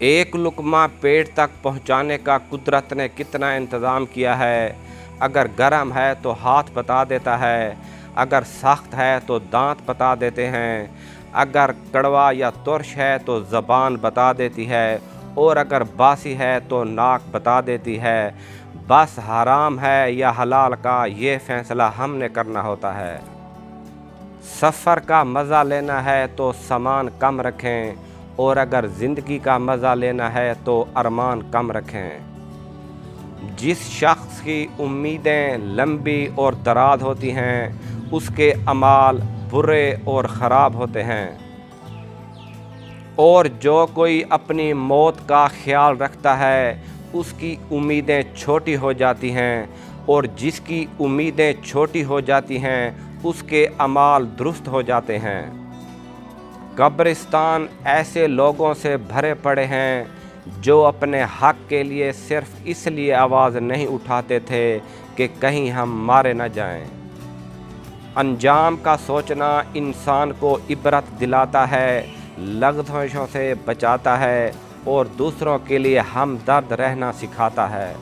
एक लुक़मा पेट तक पहुंचाने का कुदरत ने कितना इंतज़ाम किया है। अगर गर्म है तो हाथ बता देता है, अगर सख्त है तो दांत बता देते हैं, अगर कड़वा या तुर्श है तो ज़बान बता देती है, और अगर बासी है तो नाक बता देती है। बस हराम है या हलाल का ये फ़ैसला हमने करना होता है। सफ़र का मज़ा लेना है तो सामान कम रखें, और अगर ज़िंदगी का मज़ा लेना है तो अरमान कम रखें। जिस शख्स की उम्मीदें लंबी और दराज होती हैं, उसके अमाल बुरे और ख़राब होते हैं। और जो कोई अपनी मौत का ख्याल रखता है, उसकी उम्मीदें छोटी हो जाती हैं, और जिसकी उम्मीदें छोटी हो जाती हैं, उसके अमाल दुरुस्त हो जाते हैं। कब्रिस्तान ऐसे लोगों से भरे पड़े हैं जो अपने हक़ के लिए सिर्फ़ इसलिए आवाज़ नहीं उठाते थे कि कहीं हम मारे न जाएं। अंजाम का सोचना इंसान को इबरत दिलाता है, लग़ज़शों से बचाता है, और दूसरों के लिए हमदर्द रहना सिखाता है।